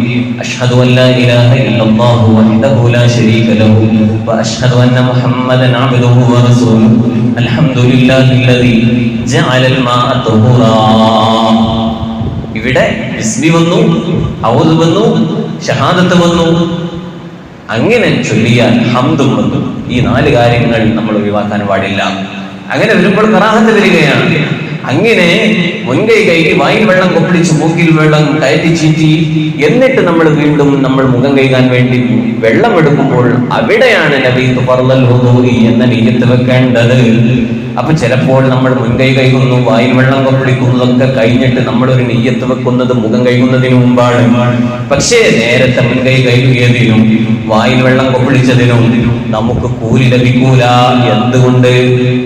അഷ്ഹദു അൻ ലാ ഇലാഹ ഇല്ലല്ലാഹു വഹ്ദഹു ലാ ശരീക ലഹു വ അഷ്ഹദു അന്ന മുഹമ്മദൻ അബ്ദുഹു വ റസൂലുഹു അൽഹംദുലില്ലാഹില്ലദീ ജഅലൽ മാഅ തുഹൂറാ. ഇവിടെ ബിസ്മി വന്നു, ഔദു വന്നു, ഷഹാദത്ത് വന്നു. അങ്ങനെ ചൊല്ലിയാൽ ഹംദും വന്നു. ഈ നാല് കാര്യങ്ങൾ നമ്മൾ ഒഴിവാക്കാൻ പാടില്ല. അങ്ങനെ വരുമ്പോൾ കറാഹത്ത് വരികയാണ്. അങ്ങനെ മുൻകൈ കൈകി വായിൽ വെള്ളം കൊപ്പിടിച്ച് മൂക്കിൽ വെള്ളം കയറ്റി ചീറ്റി എന്നിട്ട് നമ്മൾ വീണ്ടും നമ്മൾ മുഖം കഴുകാൻ വേണ്ടി വെള്ളം എടുക്കുമ്പോൾ അവിടെയാണ് നബിയ്തു ഫർളൽ വുളൂഇ എന്ന നിയ്യത്ത് വെക്കേണ്ടത്. അപ്പൊ ചിലപ്പോൾ നമ്മൾ മുൻകൈ കഴുകുന്നു, വായിൽ വെള്ളം കൊപ്പിടിക്കുന്നതൊക്കെ കഴിഞ്ഞിട്ട് നമ്മളൊരു നിയ്യത്ത് വെക്കുന്നത് മുഖം കഴുകുന്നതിന് മുമ്പാണ്. പക്ഷേ നേരത്തെ മുൻകൈ കഴുകിയതിനും വായിൽ വെള്ളം കൊപ്പിടിച്ചതിനും നമുക്ക് കൂലി ലഭിക്കൂല. എന്തുകൊണ്ട്?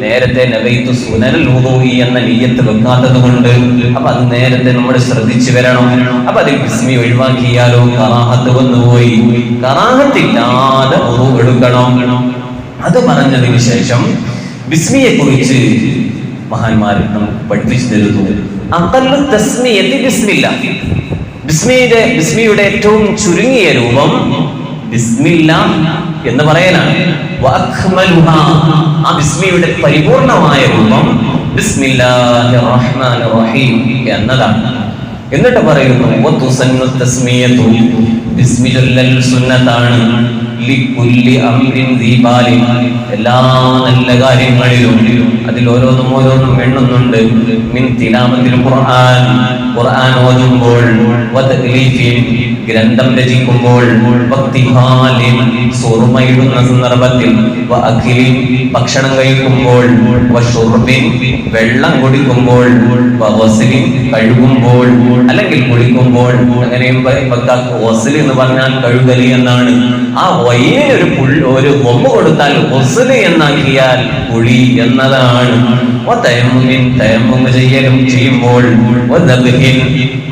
നേരത്തെ നബിയ്തു സുനനൽ വുളൂഇ എന്ന നിയ്യത്ത് വെക്കാത്തത് കൊണ്ട്. അപ്പൊ അത് നേരത്തെ നമ്മൾ ശ്രദ്ധിച്ചു വരണം. അപ്പൊ അതിൽ ബിസ്മി ഒഴിവാക്കിയാലോ കറാഹത്ത് വന്നുപോയി. കറാഹത്തില്ലാതെ വുളൂ എടുക്കണം. അത് പറഞ്ഞതിന് ശേഷം ബിസ്മിയെ കുറിച്ച് മഹാന്മാർ നമുക്ക് പഠിപ്പിച്ചു തരുന്നു. അഖല്ലു തസ്മിയത്തി ബിസ്മില്ലാ. ബിസ്മിയുടെ ഏറ്റവും ചുരുങ്ങിയ രൂപം ബിസ്മില്ലാ എന്ന് പറയാനാണ്. വഅക്മലുഹാ, ആ ബിസ്മിയുടെ പരിപൂർണമായ രൂപം ബിസ്മില്ലാഹിർ റഹ്മാനിർ റഹീം എന്നതാണ്. എന്നിട്ട് പറയുന്നു വതുസന്നു തസ്മിയതു, ബിസ്മി ചൊല്ലൽ സുന്നത്താണ്. ലികുല്ലി അംരിൻ ദീബാലിൻ, എല്ലാ നല്ല കാര്യങ്ങളിലും അതിൽ ഓരോന്നും എണ്ണുന്നുണ്ട്. മിൻ തിലാവത്തിൽ ഖുർആൻ, ഖുർആൻ ഓതുമ്പോൾ, വതഅലീഫിൻ, ഗ്രന്ഥം രചിക്കുമ്പോൾ, വക്തിഹാലിൻ, സുറുമയിടുന്ന സന്ദർഭത്തിൽ, വഅഖിലിൻ, ഭക്ഷണം കഴിക്കുമ്പോൾ, വശുർബിൻ, വെള്ളം കുടിക്കുമ്പോൾ, വഗസ്ലിൻ, കഴുകുമ്പോൾ അല്ലെങ്കിൽ കുളിക്കുമ്പോൾ. അങ്ങനെയും വസ്ൽ എന്ന് പറഞ്ഞാൽ കഴുകലി എന്നാണ്. ആ വൈനൊരു ഒരു ബൊമ്മ കൊടുത്താൽ വസ്ല് എന്നാക്കിയാൽ കുളി എന്നതാണ്. തയമ്മും ചെയ്യലും ചെയ്യുമ്പോൾ,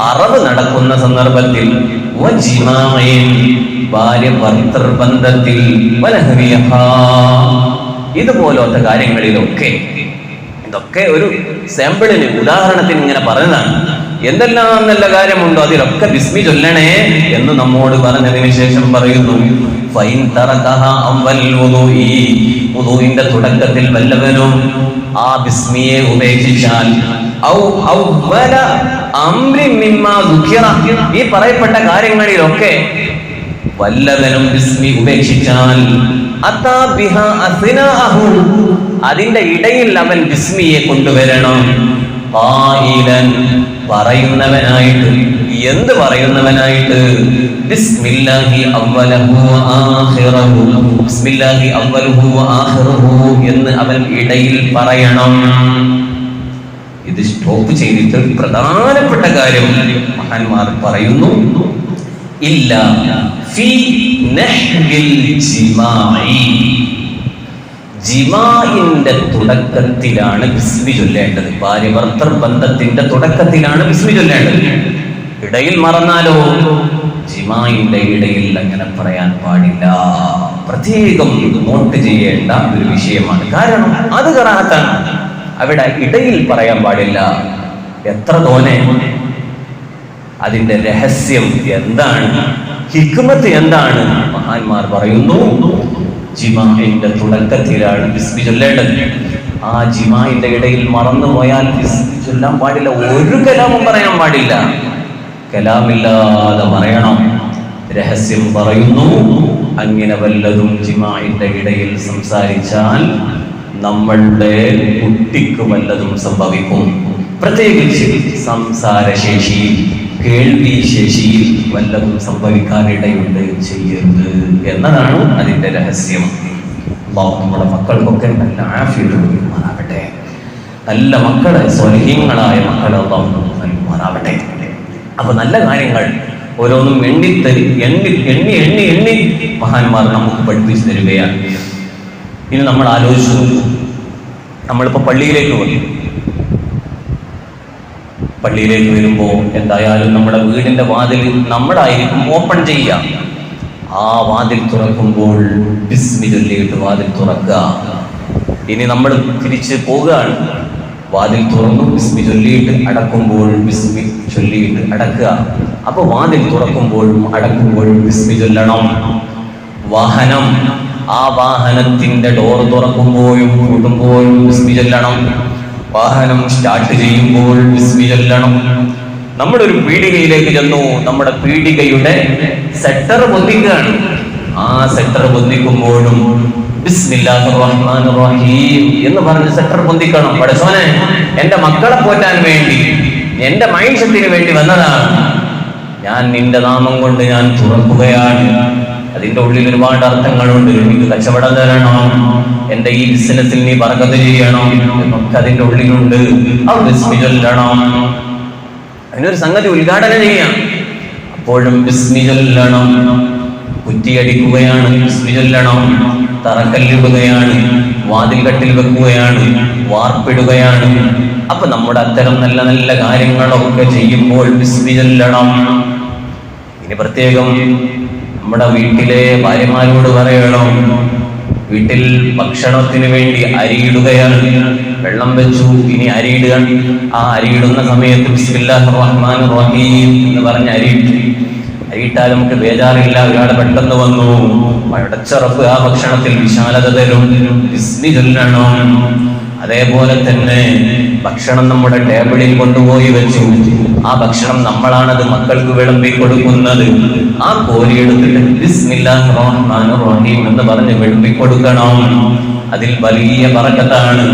അറവ് നടക്കുന്ന സന്ദർഭത്തിൽ, ഭാര്യ ഭർത്തൃബന്ധത്തിൽ, ഇതുപോലത്തെ കാര്യങ്ങളിലൊക്കെ, ഇതൊക്കെ ഒരു സാമ്പിളിന്, ഉദാഹരണത്തിന് ഇങ്ങനെ പറഞ്ഞതാണ്. എന്തെല്ലാം നല്ല കാര്യമുണ്ടോ അതിലൊക്കെ ബിസ്മി ചൊല്ലണേ എന്ന് നമ്മോട് പറഞ്ഞതിന് ശേഷം പറയുന്നു, ഫൈൻ തറകഹ അവൽ വുദൂഇ, വുദൂഇന്റെ തുടക്കത്തിൽ വല്ലവനും ആ ബിസ്മിയെ ഉപേക്ഷിച്ചാൽ, ഔ അവല അംരി മിമ്മാ ദുഖിറ, ഈ പറയപ്പെട്ട കാര്യങ്ങളിലൊക്കെ വല്ലവനും ബിസ്മി ഉപേക്ഷിച്ചാൽ, അതാ ബിഹാ അസ്നാഅഹു, അതിന്റെ ഇടയിൽ അവൻ ബിസ്മിയെ കൊണ്ടുവരണം. ഖായിലൻ, പറയുന്നവനായിട്ട്. എന്ത് പറയുന്നവനായിട്ട്? ബിസ്മില്ലാഹി അവ്വലഹു വ ആഖിറഹു, ബിസ്മില്ലാഹി അവ്വലഹു വ ആഖിറഹു എന്ന് അവൻ ഇടയിൽ പറയണം. ഇത് സ്റ്റോപ്പ് ചെയ്തിട്ട് പ്രധാനപ്പെട്ട കാര്യം മഹാന്മാർ പറയുന്നു, ഇല്ല ഫീ നഹ്വിൽ ജിമാഇ, ജിമാഇന്റെ തുടക്കത്തിലാണ് ബിസ്മി ചൊല്ലേണ്ടത്. ഭാര്യ ഭർത്തൃ ബന്ധത്തിന്റെ തുടക്കത്തിലാണ് ബിസ്മി ചൊല്ലേണ്ടത്. ഇടയിൽ മറന്നാലോ ജിമാഇന്റെ ഇടയിൽ അങ്ങനെ പറയാൻ പാടില്ല. പ്രത്യേകം നോട്ട് ചെയ്യേണ്ട ഒരു വിഷയമാണ്. കാരണം അത് ഖറാഅത്താണ്. അവിടെ ഇടയിൽ പറയാൻ പാടില്ല. എത്ര തോനെ അതിന്റെ രഹസ്യം എന്താണ്, ഹിക്മത്ത് എന്താണ്? മഹാന്മാർ പറയുന്നു, ജിമാഇന്റെ തുടക്കത്തിലാണ് ബിസ്മി ചൊല്ലേണ്ടത്. ആ ജിമാഇന്റെ ഇടയിൽ മറന്നുപോയാൽ ബിസ്മി ചൊല്ലാൻ പാടില്ല. ഒരു കലാമും പറയാൻ പാടില്ല. കലാമില്ലാതെ പറയണം. രഹസ്യം പറയുന്നു, അങ്ങനെ വല്ലതും ജിമാഇന്റെ ഇടയിൽ സംസാരിച്ചാൽ നമ്മളുടെ കുട്ടിക്ക് വല്ലതും സംഭവിക്കും. പ്രത്യേകിച്ച് സംസാരശേഷിയിൽ, കേൾവി ശേഷിയിൽ വല്ലതും സംഭവിക്കാനിടയുണ്ട്. ചെയ്യരുത് എന്നതാണ് അതിന്റെ രഹസ്യം. അല്ലാഹു നമ്മുടെ മക്കൾക്കൊക്കെ നല്ല ആഫിയത്ത് നൽകുമാറാവട്ടെ. നല്ല മക്കളെ, സ്വലീഹങ്ങളായ മക്കളെ അല്ലാഹു നൽകുമാറാവട്ടെ. അപ്പൊ നല്ല കാര്യങ്ങൾ ഓരോന്നും എണ്ണി എണ്ണി എണ്ണി എണ്ണി മഹാന്മാർ നമുക്ക് പഠിപ്പിച്ചു തരികയാണ്. ഇനി നമ്മൾ ആലോചിച്ചു, നമ്മളിപ്പോ പള്ളിയിലേക്ക് വന്നു. പള്ളിയിലേക്ക് വരുമ്പോൾ എന്തായാലും നമ്മുടെ വീടിന്റെ വാതിൽ നമ്മളായിരിക്കും ഓപ്പൺ ചെയ്യുക. ആ വാതിൽ തുറക്കുമ്പോൾ ബിസ്മി ചൊല്ലിയിട്ട് വാതിൽ തുറക്കുക. ഇനി നമ്മൾ തിരിച്ച് പോവുകയാണ്. വാതിൽ തുറന്നു ബിസ്മി ചൊല്ലിയിട്ട് അടക്കുമ്പോൾ ബിസ്മി ചൊല്ലിയിട്ട് അടക്കുക. അപ്പൊ വാതിൽ തുറക്കുമ്പോഴും അടക്കുമ്പോഴും ബിസ്മി ചൊല്ലണം. വാഹനം, ആ വാഹനത്തിന്റെ ഡോർ തുറക്കുമ്പോഴും പൂട്ടുമ്പോഴും ബിസ്മി ചൊല്ലണം. വാഹനം സ്റ്റാർട്ട് ചെയ്യുമ്പോൾ ബിസ്മി ചൊല്ലണം. നമ്മളൊരു പീടികയിലേക്ക് ചെന്നു, നമ്മുടെ പീടികയുടെ സെറ്റർ പൊന്തിക്കുകയാണ്. ആ സെറ്റർ പൊന്തിക്കുമ്പോഴും ബിസ്മില്ലാഹിർ റഹ്മാനിർ റഹീം എന്ന് പറഞ്ഞ് സെറ്റർ പൊന്തിക്കണം. പടച്ചോനെ, എന്റെ മക്കളെ പോറ്റാൻ വേണ്ടി, എന്റെ മൈൻഷത്തിന് വേണ്ടി വന്നതാണ്. ഞാൻ നിന്റെ നാമം കൊണ്ട് ഞാൻ തുറക്കുകയാണ്. അതിന്റെ ഉള്ളിൽ ഒരുപാട് അർത്ഥങ്ങളുണ്ട്. എനിക്ക് കച്ചവടം തരണം, എന്റെ ഈ ബിസിനസ്സിൽ നീ ബർക്കത്ത് ചെയ്യണം എന്നൊക്കെ അതിന്റെ ഉള്ളിലുണ്ട്. ആ ബിസ്മി ചൊല്ലണം. അതിനൊരു സംഗതി ഉദ്ഘാടനം ചെയ്യാം, അപ്പോഴും ബിസ്മി ചൊല്ലണം. കുറ്റിയടിക്കുകയാണ്, ബിസ്മി ചൊല്ലണം. തറക്കല്ലിടുകയാണ്, വാതിൽ കട്ടിൽ വെക്കുകയാണ്, വാർപ്പിടുകയാണ്. അപ്പൊ നമ്മുടെ അത്തരം നല്ല നല്ല കാര്യങ്ങളൊക്കെ ചെയ്യുമ്പോൾ ബിസ്മി ചൊല്ലണം. ഇനി പ്രത്യേകം നമ്മുടെ വീട്ടിലെ ഭാര്യമാരോട് പറയണം, വീട്ടിൽ ഭക്ഷണത്തിന് വേണ്ടി അരിയിടുകയാണ്, വെള്ളം വെച്ചു, ഇനി അരിയിടുക. ആ അരിയിടുന്ന സമയത്ത് ബിസ്മില്ലാഹിർ റഹ്മാനിർ റഹീം എന്ന് പറഞ്ഞ് അരിയിട്ടു. അരിയിട്ടാൽ നമുക്ക് ബേജാറില്ല. ഒരാൾ പെട്ടെന്ന് വന്നു, പടച്ചറപ്പ് ആ ഭക്ഷണത്തിൽ വിശാലത തരും, ബിസ്മി ചൊല്ലണം. അതേപോലെ തന്നെ ഭക്ഷണം നമ്മുടെ ടേബിളിൽ കൊണ്ടുപോയി വെച്ചു. ആ ഭക്ഷണം നമ്മളാണത് മക്കൾക്ക് വിളമ്പി കൊടുക്കുന്നത്. ആ കോരി എടുത്തിട്ട് ബിസ്മില്ലാഹിർ റഹ്മാനിർ റഹീം എന്ന് പറഞ്ഞ് വിളമ്പി കൊടുക്കണം. അതിൽ വലിയ ബറക്കത്താണ്.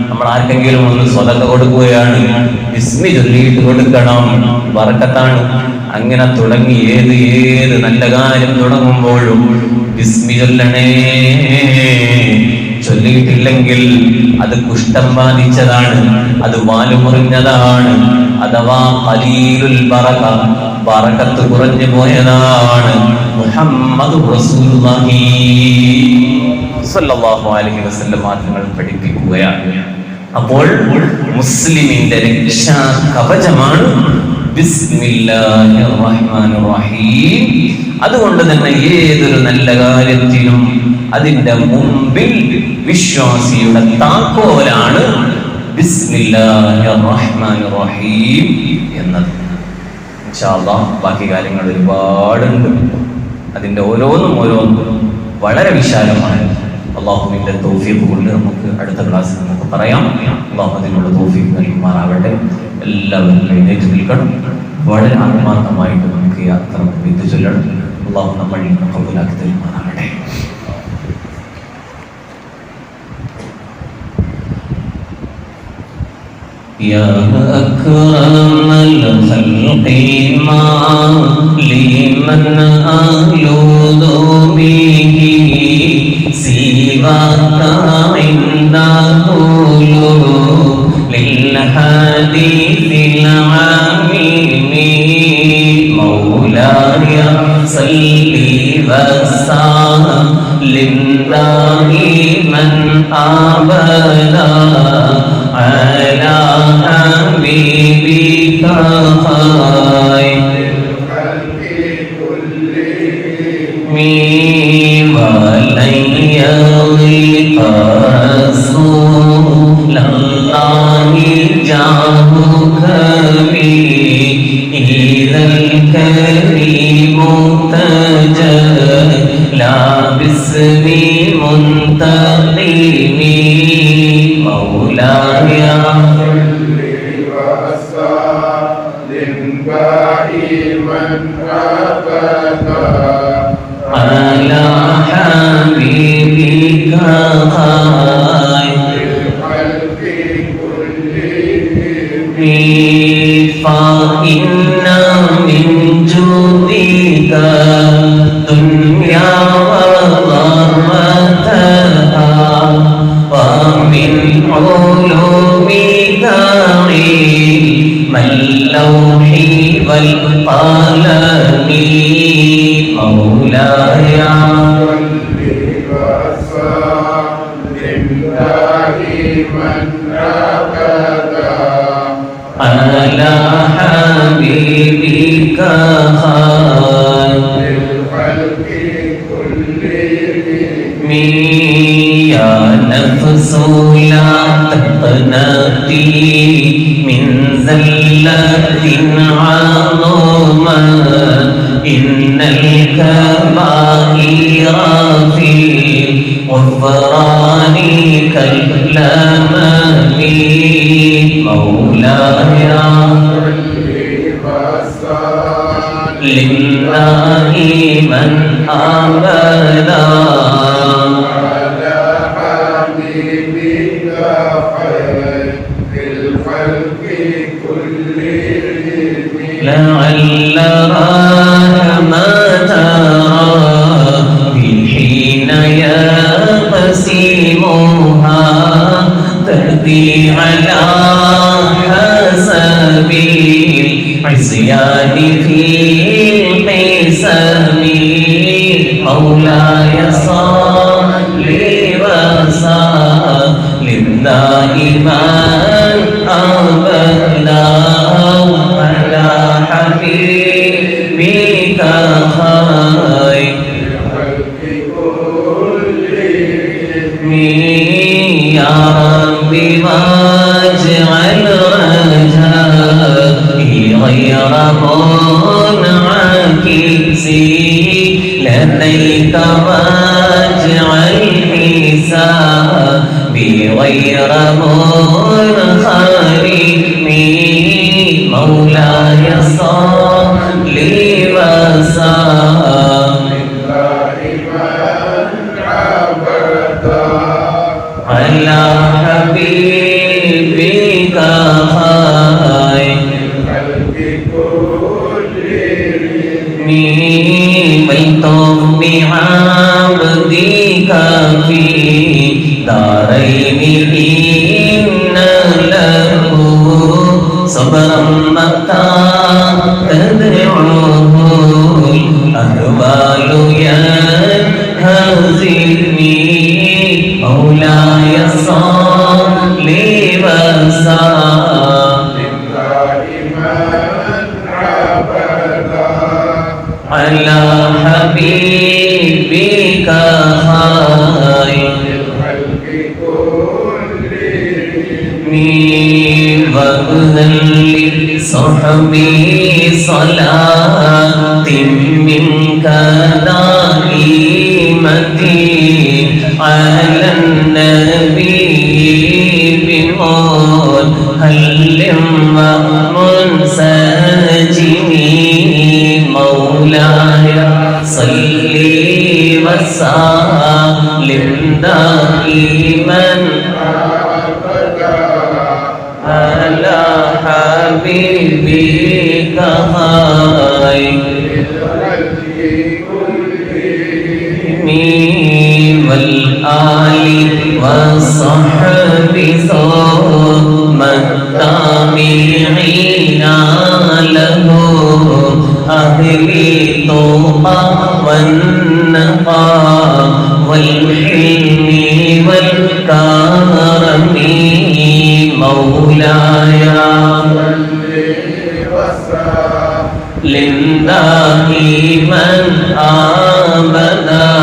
നമ്മൾ ആർക്കെങ്കിലും ഒന്ന് സ്വതക്ക കൊടുക്കുകയാണ്, ബിസ്മി ചൊല്ലിയിട്ട് കൊടുക്കണം, ബറക്കത്താണ്. അങ്ങനെ തുടങ്ങി ഏത് നല്ല കാര്യം തുടങ്ങുമ്പോഴും ബിസ്മി ചൊല്ലണേ. ചൊല്ലിയിട്ടില്ലെങ്കിൽ അത് കുഷ്ഠം ബാധിച്ചതാണ്, അത് വാലുമുറിഞ്ഞതാണ്, അഥവാ ഖലീലുൽ ബറക, ബറകത്ത് കുറഞ്ഞു പോയതാണ്. മുഹമ്മദ് റസൂലുള്ളാഹി സ്വല്ലല്ലാഹു അലൈഹി വസല്ലം തങ്ങൾ പഠിപ്പിക്കുകയാണ്. അപ്പോൾ മുസ്ലിമിന്റെ രക്ഷാ കവചമാണ് ബിസ്മില്ലാഹിർ റഹ്മാനിർ റഹീം. അതുകൊണ്ട് തന്നെ ഏതൊരു നല്ല കാര്യത്തിനും അതിന്റെ മുമ്പിൽ വിശ്വാസിയുടെ താക്കോലാണ് ബിസ്മില്ലാഹിർ റഹ്മാനിർ റഹീം എന്നത്. ഇൻഷാ അല്ലാഹ് ബാക്കി കാര്യങ്ങൾ ഒരുപാടുണ്ട്. അതിന്റെ ഓരോന്നും വളരെ വിശാലമാണ്. അള്ളാഹുവിന്റെ തൗഫീഖ് കൊണ്ട് നമുക്ക് അടുത്ത ക്ലാസ്സിൽ നമുക്ക് പറയാം. അള്ളാഹു അതിനുള്ള തൗഫീഖ് നൽകുമാറാവട്ടെ. എല്ലാവരും എഴുന്നേറ്റ് നിൽക്കണം. വളരെ ആത്മാർത്ഥമായിട്ട് നമുക്ക് യാത്ര വിദ്യ ചൊല്ലണം. അള്ളാഹു നമ്മൾ കബൂലാക്കി തരുമാറാവട്ടെ. يا أكرم الخلق ما لمن ألوذ به سواك عند طلوع للحديث العميم مولاي صل وسلم دائما أبدا على حبيبك خير الخلق كلهم ولن يغيق رسول الله جاهك إذا الكريم تجلى باسم منتقم مولاي دائما أبدا على حبيبك خير الخلق كلهم فإن من جودك دنيا وضرتها ومن علومك علم اللوح والقلم مولاي صل وسلم دائما أبدا على حبيبك خير الخلق كلهم يا نفس لا تقنطي من زلة عظمى إن الكبائر في غفران كالأمام مولاي لله من أبدا على حبيبك خير الخلق كلهم لعل رحمتها حين يقسمها تهدي على حسب العصيان في القسم مولاي صل وسلم دائما أبدا على حبيبك خير الخلق كلهم يا رب واجعل رجائي غير منعكس لديك واجعل حسابي غير منخرم مولاي صل وسلم دائما أبدا على حبيبك خير الخلق كلهم والطف بعبدك في دارين إن له صبرا متى تدعوه الأهوال ينهزمني مولاي صل وسلم دائما أبدا على حبيبك لصحبي صلاة منك دائمة على النبي بمنهل ومنسجم مولاي صل وسلم دائما على حبيبك خير والآل والصحب ثم التابعين له أهل الطوبى والنقى والحلم والكرم مولاي وسلم دائما أبدا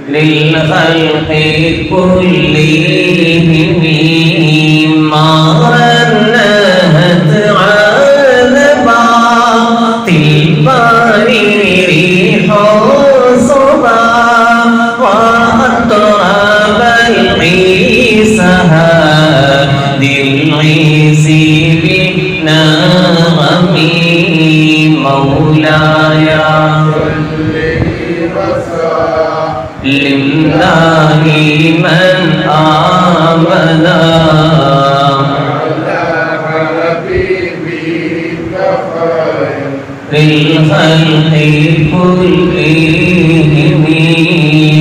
للخلق كلهم ما رنت عذبا البرير ريح صبا وأطرب العيسها للعيس بالنغم مولاي لله من آمنا للخلق كلهم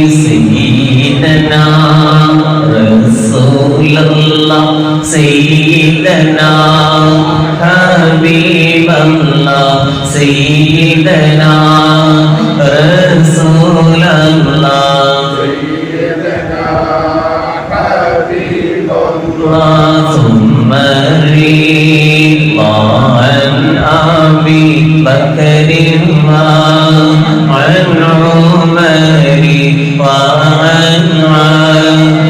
سيدنا رسول الله سيدنا حبيب الله سيدنا رسول الله ثم رضا عن أبي بكر وعن عمر وعن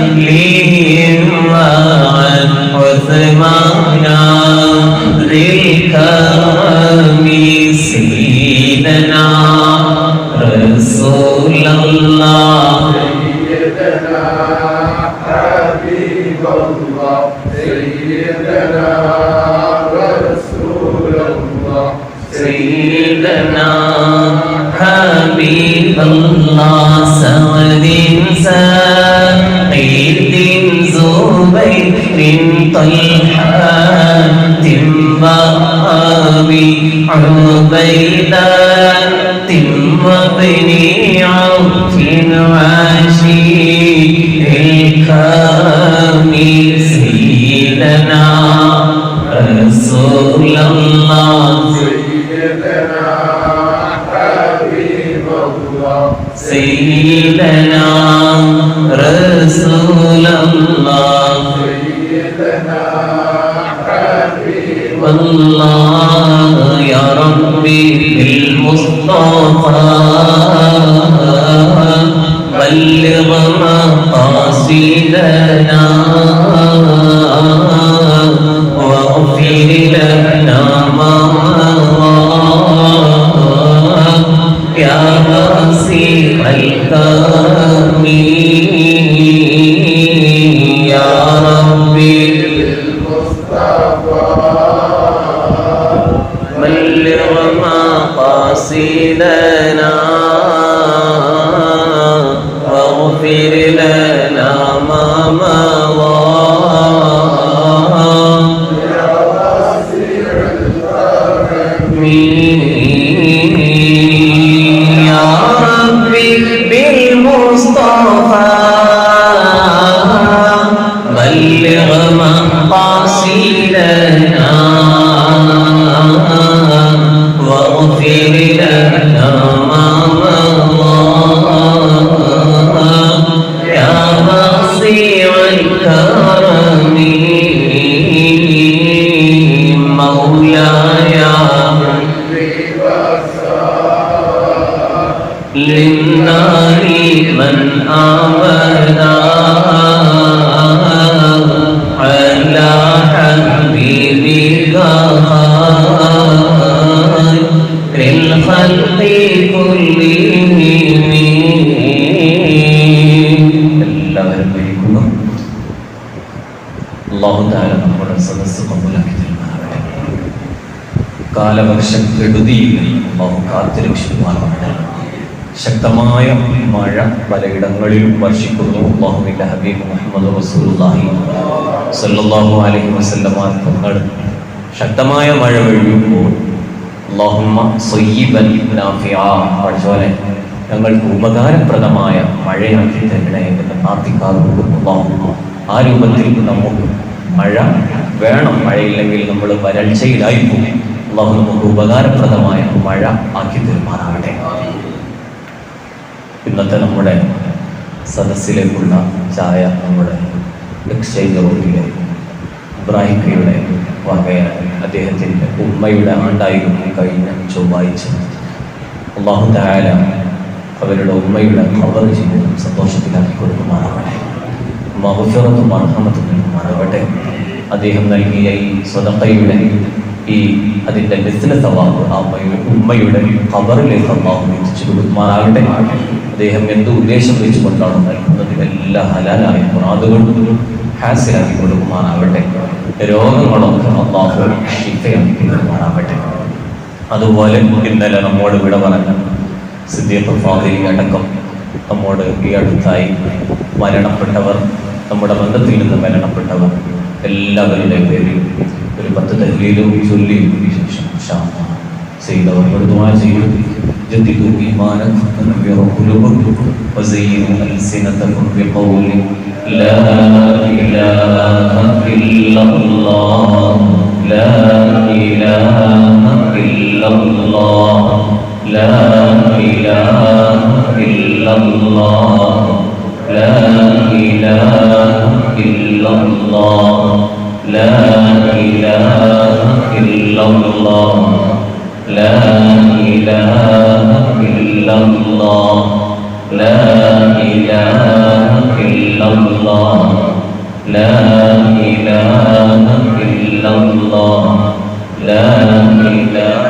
علي وعن عثمان ذي الكرم سيدنا رسول الله سيدنا رسول الله سيدنا حبيب الله سعد سعيد زبير طلحة وأبي عبيدة وابن عوف وعشير الكرم سيدنا رسول الله سيدنا حبيب الله سيدنا رسول الله سيدنا حبيب الله يا ربي بالمصطفى بلغ مقاصدنا واغفر لنا ما مضى يا واسع الكرم يا ربي بلغ مقاصدنا واغفر لنا ما مضى يا واسع الكرم يا ربي بالمصطفى بلغ مقاصدنا واغفر لنا ما مضى يا واسع الكرم مولاي للنار من آمنا എല്ലാവരും കഴിക്കുന്നു. അല്ലാഹു തആല നമ്മുടെ സദസ്സ് കബൂലാക്കി തരുമാറാകട്ടെ. കാലവർഷം കെടുതിയിൽ അല്ലാഹു കാത്തുരക്ഷിക്കുമാറാകട്ടെ. ശക്തമായ മഴ പലയിടങ്ങളിലും വർഷിക്കുന്നു. അല്ലാഹുവിന്റെ ഹബീബ് മുഹമ്മദ് റസൂലുള്ളാഹി സ്വല്ലല്ലാഹു അലൈഹി വസല്ലമ തങ്ങൾ ശക്തമായ മഴ പെയ്യുമ്പോൾ അല്ലാഹുമ്മ സ്വയ്യിബൻ നാഫിആ, പടച്ചോനെ ഞങ്ങൾക്ക് ഉപകാരപ്രദമായ മഴയാക്കി തരണേ എന്ന് പ്രാർത്ഥിക്കാറുണ്ട്. അല്ലാഹുമ്മ ആ രൂപത്തിൽ നമുക്ക് മഴ വേണം. മഴയില്ലെങ്കിൽ നമ്മൾ വരൾച്ചയിലായി പോകും. അല്ലാഹു നമുക്ക് ഉപകാരപ്രദമായ മഴ ആക്കി തരുമാറാകട്ടെ. ഇന്നത്തെ നമ്മുടെ സദസ്സിലേക്കുള്ള ചായ നമ്മുടെ എക്സ്ചേഞ്ച് റൂമിലെ ഇബ്രാഹിംകയുടെ വകയാണ്. അദ്ദേഹത്തിൻ്റെ ഉമ്മയുടെ ആണ്ടായിരുന്നു കഴിഞ്ഞ ചൊവ്വാഴ്ച. അല്ലാഹു തആല അവരുടെ ഉമ്മയുടെ ഖബർ ജീവിതം സന്തോഷത്തിലാക്കി കൊടുക്കുമാറാകട്ടെ. മഗ്ഫിറത്തും മർഹമത്തും നൽകുമാറാകട്ടെ. അദ്ദേഹം നൽകിയ ഈ സ്വദഖയുടെ അതിൻ്റെ മിസ്ല സവാബ് ആ ഉമ്മയുടെ ഖബറിലേക്ക് അല്ലാഹു എത്തിച്ചു കൊടുക്കുമാറാകട്ടെ. അദ്ദേഹം എന്ത് ഉദ്ദേശം വെച്ചുകൊണ്ടാണ് നൽകുന്നത് എല്ലാം ഹലാലായ മുറാദുകളും ഹാസിലാക്കി കൊടുക്കുമാറാകട്ടെ. രോഗങ്ങളൊക്കെ അല്ലാഹു ശിഫയാക്കി കൊടുക്കുമാറാകട്ടെ. അതുപോലെ ഇന്നലെ നമ്മോട് വിട പറഞ്ഞ സിദ്ദീഖ് ഫാദിലി അടക്കം നമ്മോട് ഈ അടുത്തായി മരണപ്പെട്ടവർ, നമ്മുടെ ബന്ധത്തിൽ നിന്ന് മരണപ്പെട്ടവർ എല്ലാവരുടെ പേരിൽ ഒരു 10 തഹ്ലീലും ചൊല്ലിയും വിശേഷം ചെയ്തവർ ദുആ ചെയ്തു. ജദ്ദിദു ഈമാനക്കും വനവ്വിറു ഖുലൂബക്കും വസയ്യിനു അൽസിനതക്കും ബിഖൗലി ലാ ഇലാഹ ഇല്ലല്ലാഹ് ലാ ഇലാഹ ഇല്ലല്ലാഹ് ലാ ഇലാഹ ഇല്ലല്ലാഹ് ലാ ഇലാഹ ഇല്ലല്ലാഹ് ലാ ഇലാഹ ഇല്ലല്ലാഹ് ലാ ഇലാഹ ഇല്ലല്ലാഹ് ലാ ഇലാഹ ഇല്ലല്ലാഹ് ലാ ഇലാഹ ഇല്ലല്ലാഹ് ലാ ഇലാഹ